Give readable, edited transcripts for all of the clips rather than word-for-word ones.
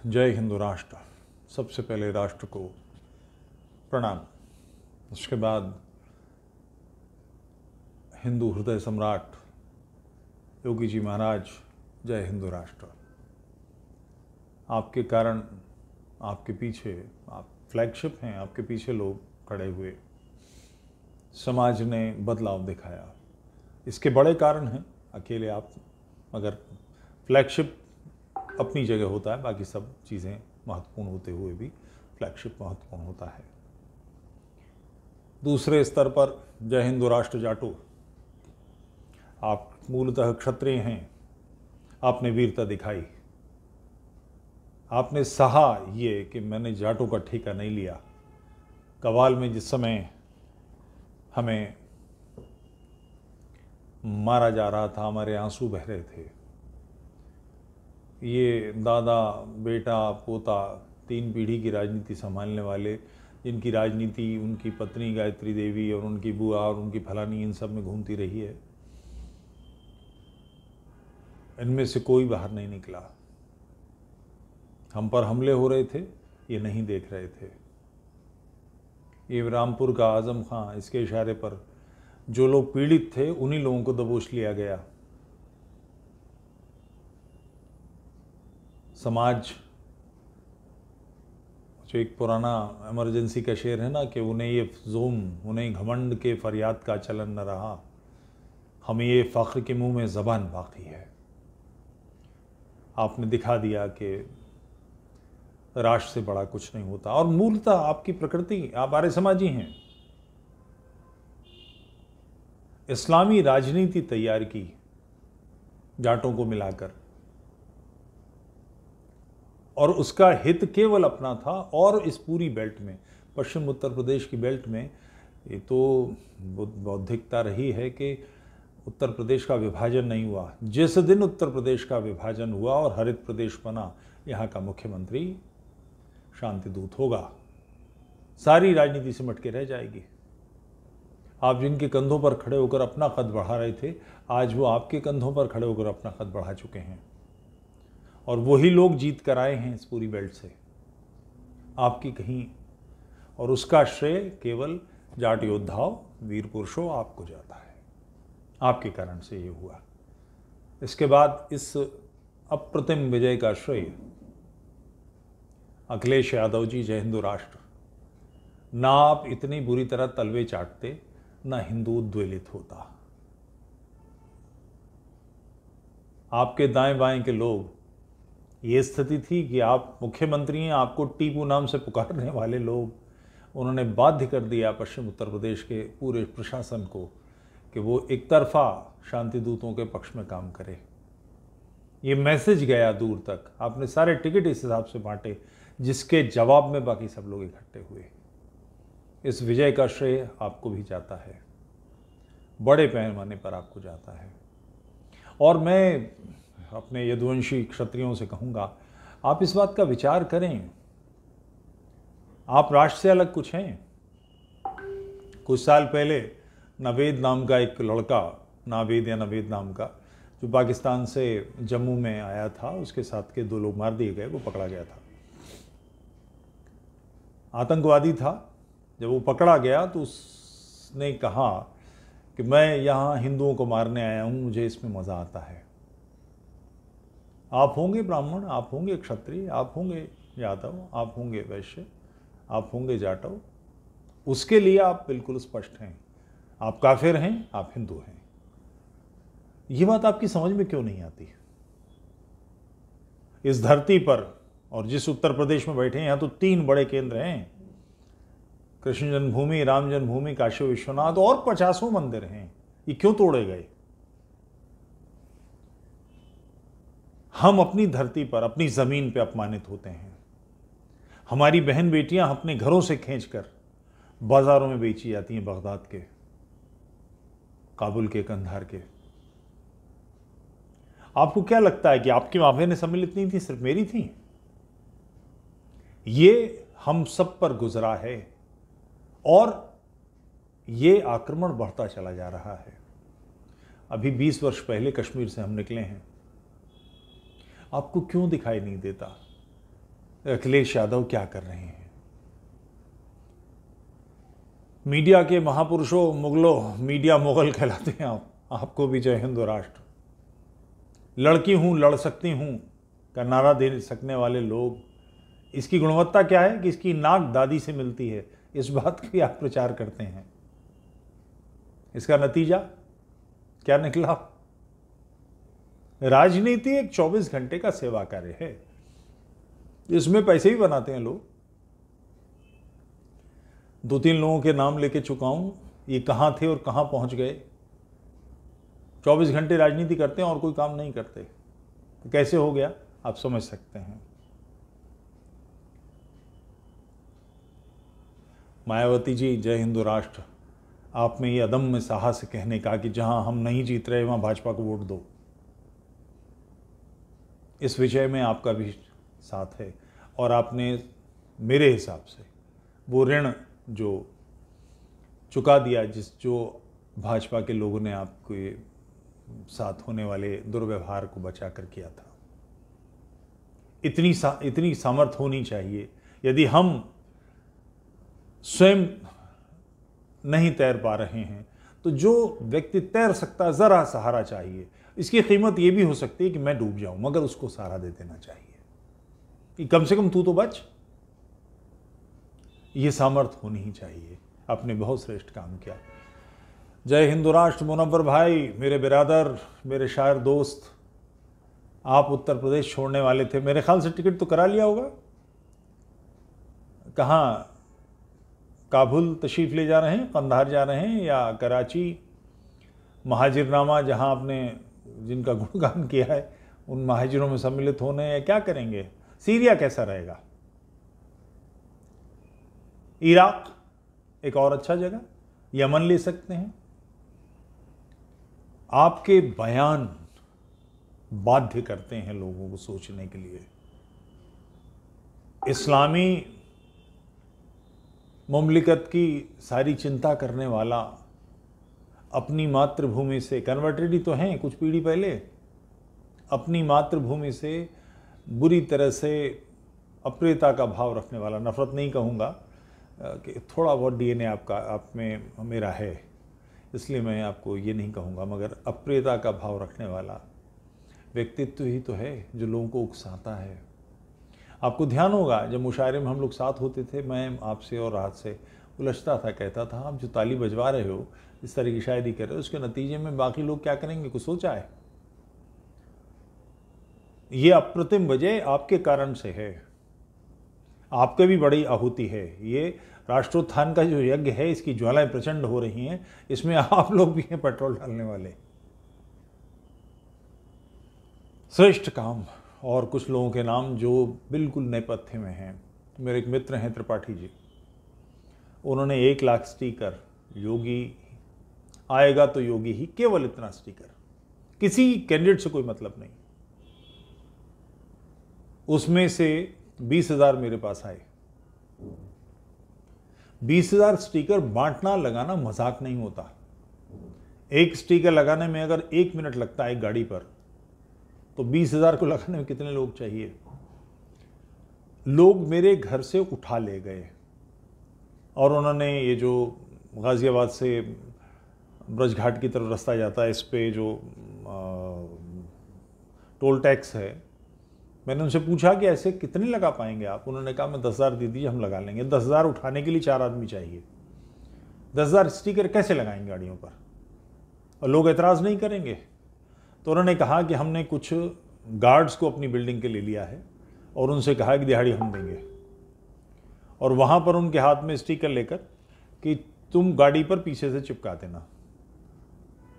जय हिंदू राष्ट्र। सबसे पहले राष्ट्र को प्रणाम। उसके बाद हिंदू हृदय सम्राट योगी जी महाराज, जय हिंदू राष्ट्र। आपके कारण, आपके पीछे, आप फ्लैगशिप हैं, आपके पीछे लोग खड़े हुए, समाज ने बदलाव दिखाया। इसके बड़े कारण हैं, अकेले आप, मगर फ्लैगशिप अपनी जगह होता है, बाकी सब चीज़ें महत्वपूर्ण होते हुए भी फ्लैगशिप महत्वपूर्ण होता है। दूसरे स्तर पर जय हिंदू राष्ट्र जाटो, आप मूलतः क्षत्रिय हैं, आपने वीरता दिखाई, आपने सहा ये कि मैंने जाटों का ठेका नहीं लिया। कवाल में जिस समय हमें मारा जा रहा था, हमारे आंसू बह रहे थे, ये दादा बेटा पोता 3 पीढ़ी की राजनीति संभालने वाले, जिनकी राजनीति उनकी पत्नी गायत्री देवी और उनकी बुआ और उनकी फलानी इन सब में घूमती रही है, इनमें से कोई बाहर नहीं निकला। हम पर हमले हो रहे थे, ये नहीं देख रहे थे। ये रामपुर का आजम खां, इसके इशारे पर जो लोग पीड़ित थे उन्हीं लोगों को दबोच लिया गया। समाज, जो एक पुराना इमरजेंसी का शेर है ना कि उन्हें घमंड के फरियाद का चलन न रहा, हमें ये फ़ख्र के मुंह में ज़बान बाकी है। आपने दिखा दिया कि राष्ट्र से बड़ा कुछ नहीं होता, और मूलतः आपकी प्रकृति, आप आर्य समाजी हैं। इस्लामी राजनीति तैयार की जाटों को मिलाकर, और उसका हित केवल अपना था। और इस पूरी बेल्ट में, पश्चिम उत्तर प्रदेश की बेल्ट में, ये तो बौद्धिकता रही है कि उत्तर प्रदेश का विभाजन नहीं हुआ। जिस दिन उत्तर प्रदेश का विभाजन हुआ और हरित प्रदेश बना, यहाँ का मुख्यमंत्री शांति दूत होगा, सारी राजनीति सिमट के रह जाएगी। आप जिनके कंधों पर खड़े होकर अपना कद बढ़ा रहे थे, आज वो आपके कंधों पर खड़े होकर अपना कद बढ़ा चुके हैं, और वही लोग जीत कर आए हैं इस पूरी बेल्ट से, आपकी कहीं। और उसका श्रेय केवल जाट योद्धाओं, वीर पुरुषों, आपको जाता है। आपके कारण से ये हुआ। इसके बाद इस अप्रतिम विजय का श्रेय अखिलेश यादव जी, जय हिंदू राष्ट्र। ना आप इतनी बुरी तरह तलवे चाटते, ना हिंदू उद्वेलित होता। आपके दाएं बाएं के लोग, ये स्थिति थी कि आप मुख्यमंत्री हैं, आपको टीपू नाम से पुकारने वाले लोग, उन्होंने बाध्य कर दिया पश्चिम उत्तर प्रदेश के पूरे प्रशासन को कि वो एक तरफा शांति दूतों के पक्ष में काम करे। ये मैसेज गया दूर तक। आपने सारे टिकट इस हिसाब से बांटे, जिसके जवाब में बाकी सब लोग इकट्ठे हुए। इस विजय का श्रेय आपको भी जाता है, बड़े पैमाने पर आपको जाता है। और मैं अपने यदुवंशी क्षत्रियों से कहूँगा, आप इस बात का विचार करें, आप राष्ट्र से अलग कुछ हैं। कुछ साल पहले नावेद नाम का एक लड़का, नावेद या नवेद नाम का, जो पाकिस्तान से जम्मू में आया था, उसके साथ के 2 लोग मार दिए गए, वो पकड़ा गया था। आतंकवादी था। जब वो पकड़ा गया तो उसने कहा कि मैं यहाँ हिंदुओं को मारने आया हूँ, मुझे इसमें मज़ा आता है। आप होंगे ब्राह्मण, आप होंगे क्षत्रिय, आप होंगे यादव, आप होंगे वैश्य, आप होंगे जाटव, उसके लिए आप बिल्कुल स्पष्ट हैं। आप काफिर हैं, आप हिंदू हैं। ये बात आपकी समझ में क्यों नहीं आती? इस धरती पर, और जिस उत्तर प्रदेश में बैठे हैं, यहाँ तो 3 बड़े केंद्र हैं, कृष्ण जन्मभूमि, राम जन्मभूमि, काशी विश्वनाथ, और 50 मंदिर हैं। ये क्यों तोड़े गए? हम अपनी धरती पर, अपनी जमीन पे अपमानित होते हैं। हमारी बहन बेटियां अपने घरों से खींचकर बाजारों में बेची जाती हैं, बगदाद के, काबुल के, कंधार के। आपको क्या लगता है कि आपकी माँ-बहनें सम्मिलित नहीं थी, सिर्फ मेरी थी? ये हम सब पर गुजरा है, और ये आक्रमण बढ़ता चला जा रहा है। अभी 20 वर्ष पहले कश्मीर से हम निकले हैं। आपको क्यों दिखाई नहीं देता अखिलेश यादव क्या कर रहे हैं। मीडिया के महापुरुषों, मुगलों, मीडिया मुगल कहलाते हैं आप। आपको भी जय हिंद राष्ट्र। लड़की हूं, लड़ सकती हूं का नारा दे सकने वाले लोग, इसकी गुणवत्ता क्या है कि इसकी नाक दादी से मिलती है, इस बात की आप प्रचार करते हैं। इसका नतीजा क्या निकला? राजनीति एक 24 घंटे का सेवा कार्य है, इसमें पैसे भी बनाते हैं लोग। 2-3 लोगों के नाम लेके चुका हूं, ये कहां थे और कहां पहुंच गए। 24 घंटे राजनीति करते हैं और कोई काम नहीं करते, तो कैसे हो गया आप समझ सकते हैं। मायावती जी, जय हिंदू राष्ट्र। आप में ये अदम्य साहस कहने का कि जहां हम नहीं जीत रहे वहां भाजपा को वोट दो, इस विषय में आपका भी साथ है। और आपने मेरे हिसाब से वो ऋण जो चुका दिया, जो भाजपा के लोगों ने आपके साथ होने वाले दुर्व्यवहार को बचा कर किया था। इतनी सामर्थ्य होनी चाहिए। यदि हम स्वयं नहीं तैर पा रहे हैं तो जो व्यक्ति तैर सकता, जरा सहारा चाहिए। इसकी कीमत यह भी हो सकती है कि मैं डूब जाऊं, मगर उसको सहारा दे देना चाहिए कि कम से कम तू तो बच। ये सामर्थ्य होनी ही चाहिए। आपने बहुत श्रेष्ठ काम किया। जय हिंदू राष्ट्र। मुनव्वर भाई, मेरे बिरादर, मेरे शायर दोस्त, आप उत्तर प्रदेश छोड़ने वाले थे, मेरे ख्याल से टिकट तो करा लिया होगा। कहाँ, काबुल तशरीफ ले जा रहे हैं, कंधार जा रहे हैं, या कराची? महाजिरनामा जहां आपने जिनका गुणगान किया है उन महाजिरों में सम्मिलित होने, या क्या करेंगे? सीरिया कैसा रहेगा? इराक एक और अच्छा जगह, यमन ले सकते हैं। आपके बयान बाध्य करते हैं लोगों को सोचने के लिए। इस्लामी मुमलिकत की सारी चिंता करने वाला अपनी मातृभूमि से, कन्वर्टेड ही तो हैं कुछ पीढ़ी पहले, अपनी मातृभूमि से बुरी तरह से अप्रियता का भाव रखने वाला, नफरत नहीं कहूँगा कि थोड़ा बहुत डीएनए आपका आप में मेरा है, इसलिए मैं आपको ये नहीं कहूँगा, मगर अप्रियता का भाव रखने वाला व्यक्तित्व ही तो है जो लोगों को उकसाता है। आपको ध्यान होगा जब मुशायरे में हम लोग साथ होते थे, मैं आपसे और राहत से उलझता था, कहता था आप जो ताली बजवा रहे हो, इस तरह की शायरी कर रहे हो, उसके नतीजे में बाकी लोग क्या करेंगे, कुछ सोचा है? ये अप्रतिम वजह आपके कारण से है, आपके भी बड़ी आहुति है। ये राष्ट्रोत्थान का जो यज्ञ है, इसकी ज्वालाएं प्रचंड हो रही हैं, इसमें आप लोग भी हैं पेट्रोल डालने वाले। श्रेष्ठ काम। और कुछ लोगों के नाम जो बिल्कुल नेपथ्य में हैं। मेरे एक मित्र हैं त्रिपाठी जी, उन्होंने 1 लाख स्टिकर, योगी आएगा तो योगी ही, केवल इतना स्टिकर, किसी कैंडिडेट से कोई मतलब नहीं। उसमें से 20,000 मेरे पास आए। 20,000 स्टिकर बांटना लगाना मजाक नहीं होता। एक स्टिकर लगाने में अगर 1 मिनट लगता है एक गाड़ी पर, तो 20,000 को लगाने में कितने लोग चाहिए? लोग मेरे घर से उठा ले गए और उन्होंने ये जो गाजियाबाद से ब्रजघाट की तरफ रास्ता जाता है, इस पे जो टोल टैक्स है, मैंने उनसे पूछा कि ऐसे कितने लगा पाएंगे आप? उन्होंने कहा मैं 10,000 दे दीजिए, हम लगा लेंगे। 10,000 उठाने के लिए 4 आदमी चाहिए। 10,000 स्टिकर कैसे लगाएंगे गाड़ियों पर? और लोग एतराज़ नहीं करेंगे। तो उन्होंने कहा कि हमने कुछ गार्ड्स को अपनी बिल्डिंग के ले लिया है और उनसे कहा कि दिहाड़ी हम देंगे, और वहाँ पर उनके हाथ में स्टिकर लेकर कि तुम गाड़ी पर पीछे से चिपका देना।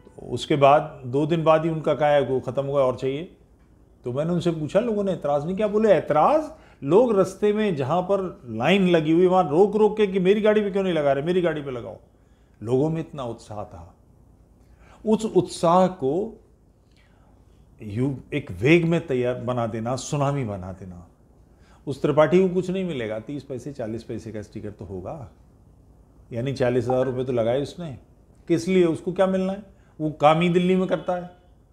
तो उसके बाद 2 दिन बाद ही उनका क्या वो ख़त्म हुआ और चाहिए। तो मैंने उनसे पूछा, लोगों ने एतराज़ नहीं किया? बोले एतराज़ लोग रास्ते में जहाँ पर लाइन लगी हुई वहाँ रोक रोक के कि मेरी गाड़ी पे क्यों नहीं लगा रहे, मेरी गाड़ी पे लगाओ। लोगों में इतना उत्साह था। उस उत्साह को एक वेग में तैयार बना देना, सुनामी बना देना। उस त्रिपाठी को कुछ नहीं मिलेगा, 30 पैसे 40 पैसे का स्टिकर तो होगा, यानी 40,000 रुपये तो लगाए उसने। किस लिए? उसको क्या मिलना है? वो काम ही दिल्ली में करता है,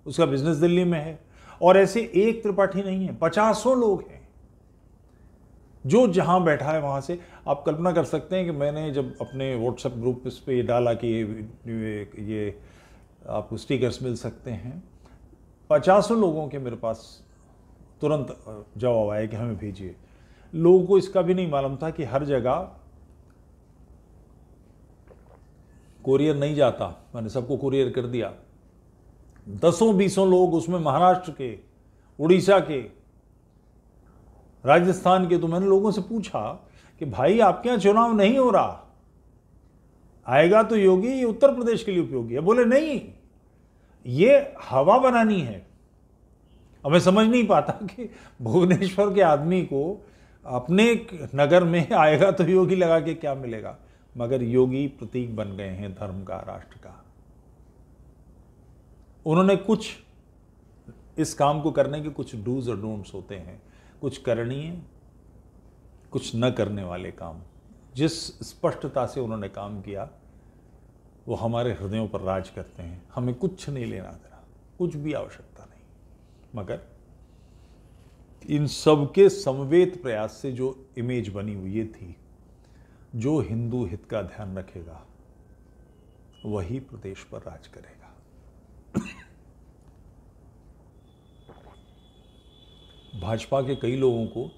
उसका बिजनेस दिल्ली में है। और ऐसे एक त्रिपाठी नहीं है, 50 लोग हैं। जो जहां बैठा है वहां से। आप कल्पना कर सकते हैं कि मैंने जब अपने व्हाट्सएप ग्रुप इस पे डाला कि ये आपको स्टिकर्स मिल सकते हैं, 50 लोगों के मेरे पास तुरंत जवाब आया कि हमें भेजिए। लोगों को इसका भी नहीं मालूम था कि हर जगह कोरियर नहीं जाता, मैंने सबको कोरियर कर दिया। 10-20 लोग उसमें महाराष्ट्र के, उड़ीसा के, राजस्थान के। तो मैंने लोगों से पूछा कि भाई आपके यहां चुनाव नहीं हो रहा, आएगा तो योगी, ये उत्तर प्रदेश के लिए उपयोगी है। बोले नहीं, ये हवा बनानी है। अब मैं समझ नहीं पाता कि भुवनेश्वर के आदमी को अपने नगर में आएगा तो योगी लगा के क्या मिलेगा, मगर योगी प्रतीक बन गए हैं धर्म का, राष्ट्र का। उन्होंने कुछ इस काम को करने के कुछ डूज और डोंट्स होते हैं, कुछ करणीय, कुछ न करने वाले काम। जिस स्पष्टता से उन्होंने काम किया वो हमारे हृदयों पर राज करते हैं। हमें कुछ नहीं लेना देना, कुछ भी आवश्यकता नहीं, मगर इन सबके समवेत प्रयास से जो इमेज बनी हुई ये थी, जो हिंदू हित का ध्यान रखेगा वही प्रदेश पर राज करेगा। भाजपा के कई लोगों को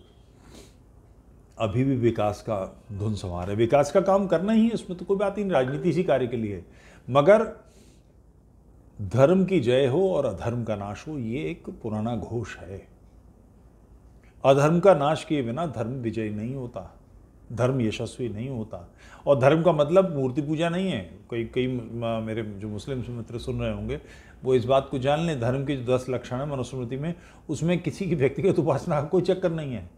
अभी भी विकास का धुन सवार है। विकास का काम करना ही है, इसमें तो कोई बात ही नहीं, राजनीति इसी कार्य के लिए है। मगर धर्म की जय हो और अधर्म का नाश हो, ये एक पुराना घोष है। अधर्म का नाश किए बिना धर्म विजय नहीं होता, धर्म यशस्वी नहीं होता। और धर्म का मतलब मूर्ति पूजा नहीं है। कई मेरे जो मुस्लिम मित्र सुन रहे होंगे वो इस बात को जान लें, धर्म की जो 10 लक्षण है मनुस्मृति में, उसमें किसी की व्यक्तिगत उपासना का कोई चक्कर नहीं है।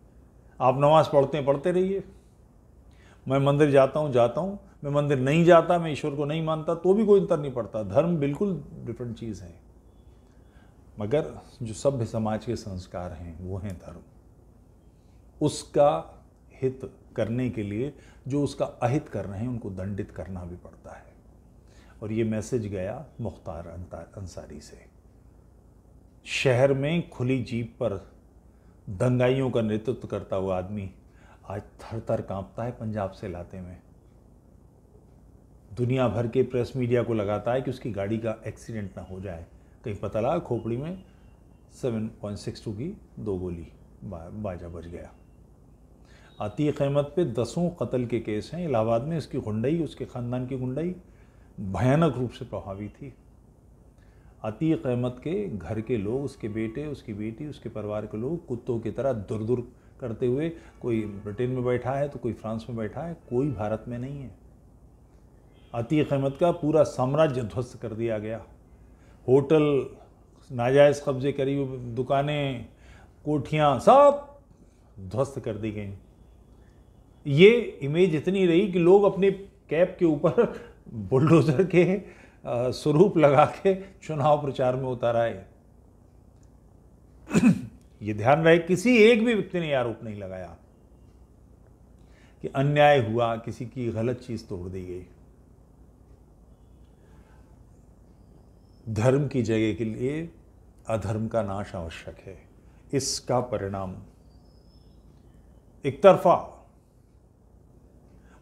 आप नमाज पढ़ते हैं, पढ़ते रहिए। मैं मंदिर जाता हूँ, मैं मंदिर नहीं जाता, मैं ईश्वर को नहीं मानता, तो भी कोई अंतर नहीं पड़ता। धर्म बिल्कुल डिफरेंट चीज़ है। मगर जो सभ्य समाज के संस्कार हैं वो हैं धर्म। उसका हित करने के लिए जो उसका अहित कर रहे हैं उनको दंडित करना भी पड़ता है। और ये मैसेज गया मुख्तार अंसारी से। शहर में खुली जीप पर दंगाइयों का नेतृत्व करता हुआ आदमी आज थर थर कांपता है पंजाब से लाते में। दुनिया भर के प्रेस मीडिया को लगाता है कि उसकी गाड़ी का एक्सीडेंट ना हो जाए। कहीं पता लगा खोपड़ी में 7.62 की 2 गोली, बाजा बज गया। अतीक अहमद पे 10 कत्ल के केस हैं। इलाहाबाद में इसकी गुंडई, उसके ख़ानदान की गुंडई भयानक रूप से प्रभावी थी। अतीक अहमद के घर के लोग, उसके बेटे, उसकी बेटी, उसके परिवार के लोग कुत्तों की तरह दुर दुर करते हुए, कोई ब्रिटेन में बैठा है तो कोई फ्रांस में बैठा है, कोई भारत में नहीं है। अतीक अहमद का पूरा साम्राज्य ध्वस्त कर दिया गया। होटल नाजायज़ कब्जे करी हुई, दुकानें, कोठियाँ सब ध्वस्त कर दी गई। ये इमेज इतनी रही कि लोग अपने कैप के ऊपर बुलडोजर के स्वरूप लगा के चुनाव प्रचार में उतर आए। ये ध्यान रहे, किसी एक भी व्यक्ति ने आरोप नहीं लगाया कि अन्याय हुआ, किसी की गलत चीज तोड़ दी गई। धर्म की जगह के लिए अधर्म का नाश आवश्यक है। इसका परिणाम एक तरफा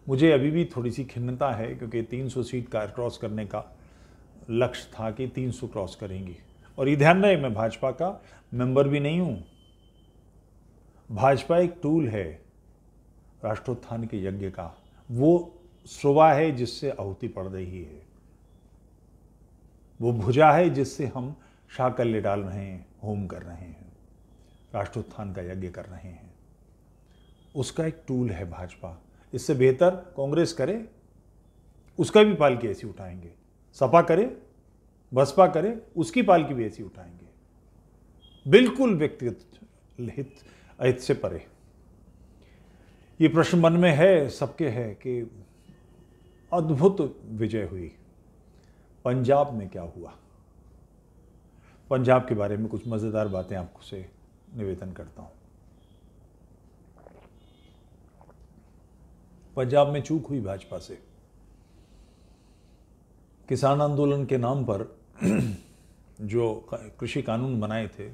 मुझे अभी भी थोड़ी सी खिन्नता है, क्योंकि 300 सीट का क्रॉस करने का लक्ष्य था कि 300 क्रॉस करेंगी। और ये ध्यान रहे, मैं भाजपा का मेंबर भी नहीं हूं। भाजपा एक टूल है राष्ट्रोत्थान के यज्ञ का, वो श्रुवा है जिससे आहुति पड़ रही है, वो भुजा है जिससे हम शाकल्य डाल रहे हैं, होम कर रहे हैं, राष्ट्रोत्थान का यज्ञ कर रहे हैं। उसका एक टूल है भाजपा। इससे बेहतर कांग्रेस करे, उसका भी पालकी ऐसी उठाएंगे। सपा करे, बसपा करे, उसकी पालकी भी ऐसी उठाएंगे। बिल्कुल व्यक्तिगत हित अहित से परे। ये प्रश्न मन में है, सबके है कि अद्भुत विजय हुई। पंजाब में क्या हुआ? पंजाब के बारे में कुछ मजेदार बातें आपको से निवेदन करता हूं। पंजाब में चूक हुई भाजपा से। किसान आंदोलन के नाम पर जो कृषि कानून बनाए थे,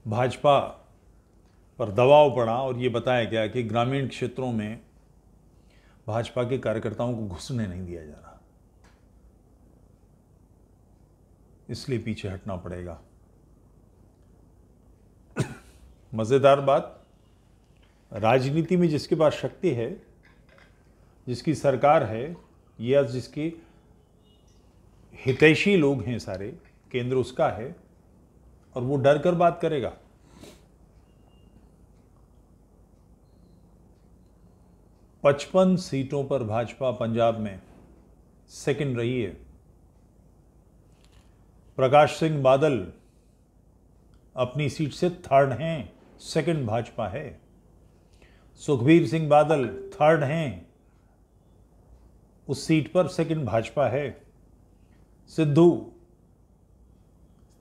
भाजपा पर दबाव पड़ा और ये बताया गया कि ग्रामीण क्षेत्रों में भाजपा के कार्यकर्ताओं को घुसने नहीं दिया जा रहा, इसलिए पीछे हटना पड़ेगा। मजेदार बात, राजनीति में जिसके पास शक्ति है, जिसकी सरकार है या जिसके हितैषी लोग हैं, सारे केंद्र उसका है और वो डर कर बात करेगा। पचपन सीटों पर भाजपा पंजाब में सेकंड रही है। प्रकाश सिंह बादल अपनी सीट से थर्ड हैं, सेकंड भाजपा है। सुखबीर सिंह बादल थर्ड हैं, उस सीट पर सेकंड भाजपा है। सिद्धू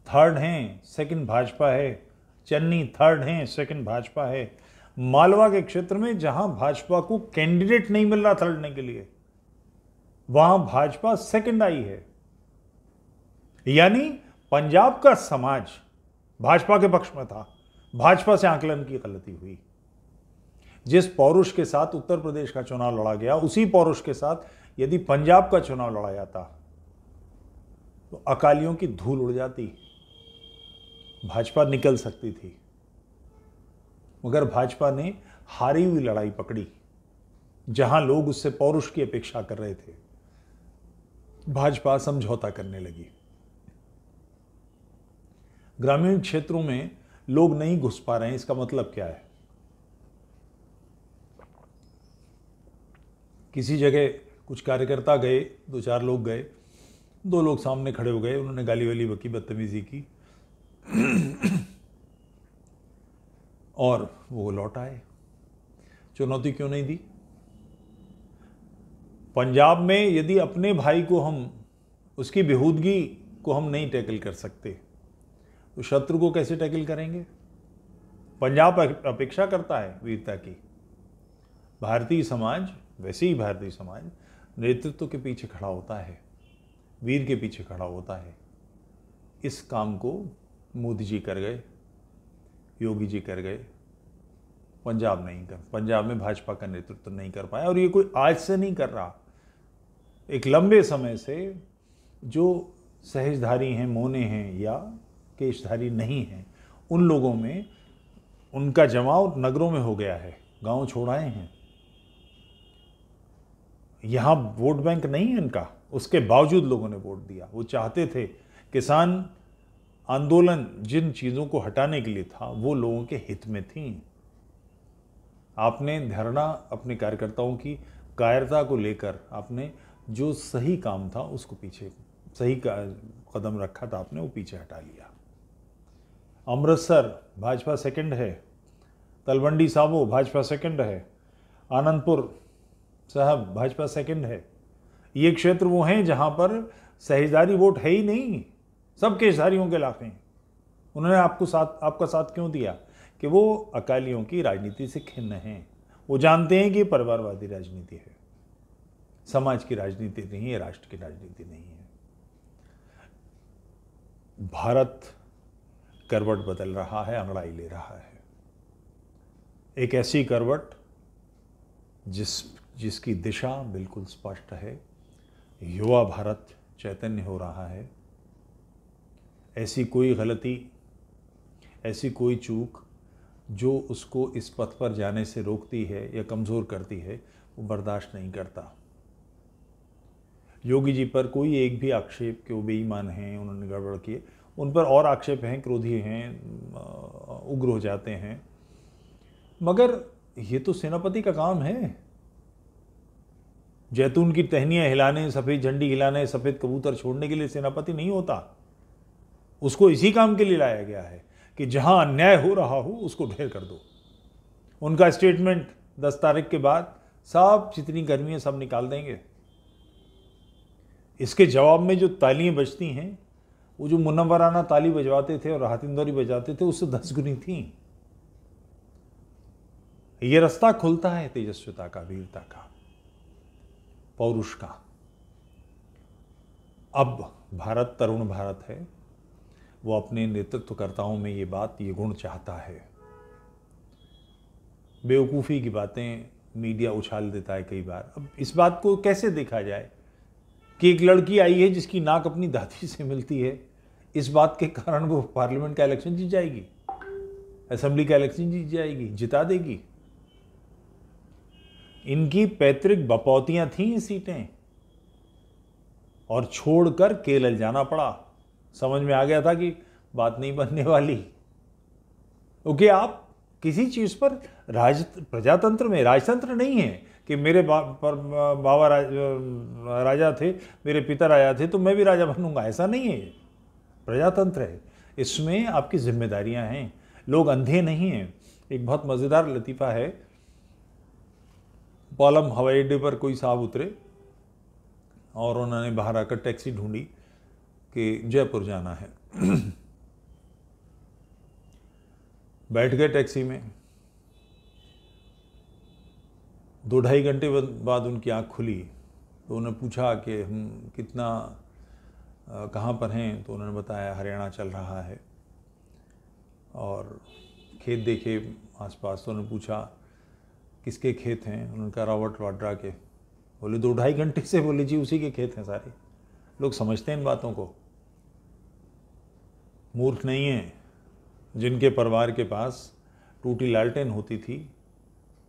थर्ड हैं, सेकंड भाजपा है। चन्नी थर्ड हैं, सेकंड भाजपा है। मालवा के क्षेत्र में जहां भाजपा को कैंडिडेट नहीं मिल रहा था लड़ने के लिए, वहां भाजपा सेकंड आई है। यानी पंजाब का समाज भाजपा के पक्ष में था, भाजपा से आकलन की गलती हुई। जिस पौरुष के साथ उत्तर प्रदेश का चुनाव लड़ा गया, उसी पौरुष के साथ यदि पंजाब का चुनाव लड़ा जाता तो अकालियों की धूल उड़ जाती, भाजपा निकल सकती थी। मगर भाजपा ने हारी हुई लड़ाई पकड़ी, जहां लोग उससे पौरुष की अपेक्षा कर रहे थे, भाजपा समझौता करने लगी। ग्रामीण क्षेत्रों में लोग नहीं घुस पा रहे हैं, इसका मतलब क्या है? किसी जगह कुछ कार्यकर्ता गए, 2-4 लोग गए, 2 लोग सामने खड़े हो गए, उन्होंने गाली वाली बकी, बदतमीजी की और वो लौट आए। चुनौती क्यों नहीं दी? पंजाब में यदि अपने भाई को हम, उसकी बेहूदगी को हम नहीं टैकल कर सकते तो शत्रु को कैसे टैकल करेंगे? पंजाब अपेक्षा करता है वीरता की। भारतीय समाज, वैसे ही भारतीय समाज नेतृत्व के पीछे खड़ा होता है, वीर के पीछे खड़ा होता है। इस काम को मोदी जी कर गए, योगी जी कर गए, पंजाब नहीं कर, पंजाब में भाजपा का नेतृत्व नहीं कर पाया। और ये कोई आज से नहीं कर रहा, एक लंबे समय से जो सहजधारी हैं, मौने हैं या केशधारी नहीं हैं, उन लोगों में उनका जमाव नगरों में हो गया है, गांव छोड़ आए हैं। यहां वोट बैंक नहीं है इनका, उसके बावजूद लोगों ने वोट दिया। वो चाहते थे, किसान आंदोलन जिन चीजों को हटाने के लिए था वो लोगों के हित में थी। आपने धरना अपने कार्यकर्ताओं की कायरता को लेकर आपने जो सही काम था उसको पीछे, सही कदम रखा था आपने, वो पीछे हटा लिया। अमृतसर भाजपा सेकंड है, तलवंडी साबो भाजपा सेकंड है, आनंदपुर साहब भाजपा सेकंड है। ये क्षेत्र वो हैं जहां पर सहजदारी वोट है ही नहीं, सब केशधारियों के इलाके हैं। उन्होंने आपका साथ क्यों दिया? कि वो अकालियों की राजनीति से खिन्न हैं। वो जानते हैं कि ये परिवारवादी राजनीति है, समाज की राजनीति नहीं है, राष्ट्र की राजनीति नहीं है। भारत करवट बदल रहा है, अंगड़ाई ले रहा है। एक ऐसी करवट जिसकी दिशा बिल्कुल स्पष्ट है। युवा भारत चैतन्य हो रहा है। ऐसी कोई गलती, ऐसी कोई चूक जो उसको इस पथ पर जाने से रोकती है या कमज़ोर करती है, वो बर्दाश्त नहीं करता। योगी जी पर कोई एक भी आक्षेप कि वो बेईमान हैं, उन्होंने गड़बड़ किए, उन पर और आक्षेप हैं, क्रोधी हैं, उग्र हो जाते हैं। मगर ये तो सेनापति का काम है। जैतून की टहनियाँ हिलाने, सफ़ेद झंडी हिलाने, सफ़ेद कबूतर छोड़ने के लिए सेनापति नहीं होता। उसको इसी काम के लिए लाया गया है कि जहां अन्याय हो रहा हो उसको ढेर कर दो। उनका स्टेटमेंट 10 तारीख के बाद सब जितनी गर्मी है सब निकाल देंगे। इसके जवाब में जो तालियां बजती हैं, वो जो मुनव्वराना ताली बजवाते थे और राहत इंदौरी बजाते थे, उससे 10 गुनी थी। ये रास्ता खुलता है तेजस्विता का, वीरता का, पौरुष का। अब भारत तरुण भारत है। वो अपने नेतृत्वकर्ताओं में ये गुण चाहता है। बेवकूफ़ी की बातें मीडिया उछाल देता है कई बार। अब इस बात को कैसे देखा जाए कि एक लड़की आई है जिसकी नाक अपनी दादी से मिलती है, इस बात के कारण वो पार्लियामेंट का इलेक्शन जीत जाएगी, असेंबली का इलेक्शन जीत जाएगी, जिता देगी। इनकी पैतृक बपौतियां थीं सीटें और छोड़कर केरल जाना पड़ा। समझ में आ गया था कि बात नहीं बनने वाली, क्योंकि आप किसी चीज पर प्रजातंत्र में राजतंत्र नहीं है कि मेरे बाबा राजा थे, मेरे पिता राजा थे तो मैं भी राजा बनूंगा, ऐसा नहीं है। प्रजातंत्र है, इसमें आपकी जिम्मेदारियां हैं, लोग अंधे नहीं हैं। एक बहुत मज़ेदार लतीफ़ा है, पालम हवाई अड्डे पर कोई साहब उतरे और उन्होंने बाहर आकर टैक्सी ढूंढी कि जयपुर जाना है। बैठ गए टैक्सी में, 2-2.5 घंटे बाद उनकी आँख खुली तो उन्होंने पूछा कि हम कितना कहाँ पर हैं, तो उन्होंने बताया हरियाणा चल रहा है और खेत देखे आसपास। तो उन्होंने पूछा किसके खेत हैं, उन्होंने कहा रॉबर्ट वाड्रा के। बोले 2-2.5 घंटे से, बोले जी उसी के खेत हैं सारे। लोग समझते हैं इन बातों को, मूर्ख नहीं हैं। जिनके परिवार के पास टूटी लालटेन होती थी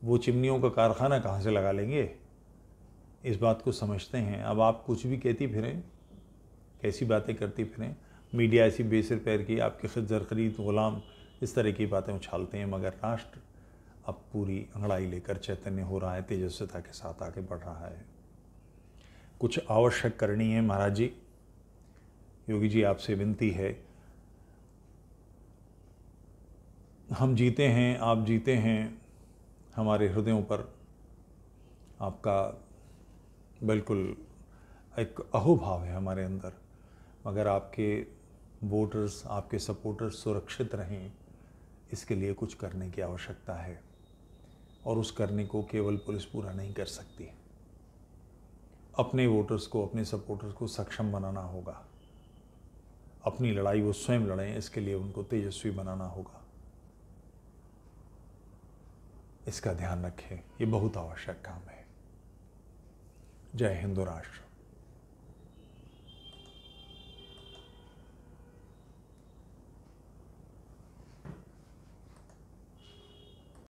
वो चिमनियों का कारखाना कहाँ से लगा लेंगे, इस बात को समझते हैं। अब आप कुछ भी कहती फिरें, कैसी बातें करती फिरें, मीडिया ऐसी बेसिर पैर की आपके खिज्जर खरीद गुलाम इस तरह की बातें उछालते हैं, मगर राष्ट्र अब पूरी अंगड़ाई लेकर चैतन्य हो रहा है, तेजस्विता के साथ आगे बढ़ रहा है। कुछ आवश्यक करनी है महाराज जी। योगी जी आपसे विनती है, हम जीते हैं, आप जीते हैं, हमारे हृदयों पर आपका बिल्कुल एक अहोभाव है हमारे अंदर, मगर आपके वोटर्स, आपके सपोर्टर्स सुरक्षित रहें, इसके लिए कुछ करने की आवश्यकता है। और उस करने को केवल पुलिस पूरा नहीं कर सकती, अपने वोटर्स को, अपने सपोर्टर्स को सक्षम बनाना होगा। अपनी लड़ाई वो स्वयं लड़ें, इसके लिए उनको तेजस्वी बनाना होगा। इसका ध्यान रखें, ये बहुत आवश्यक काम है। जय हिंद राष्ट्र।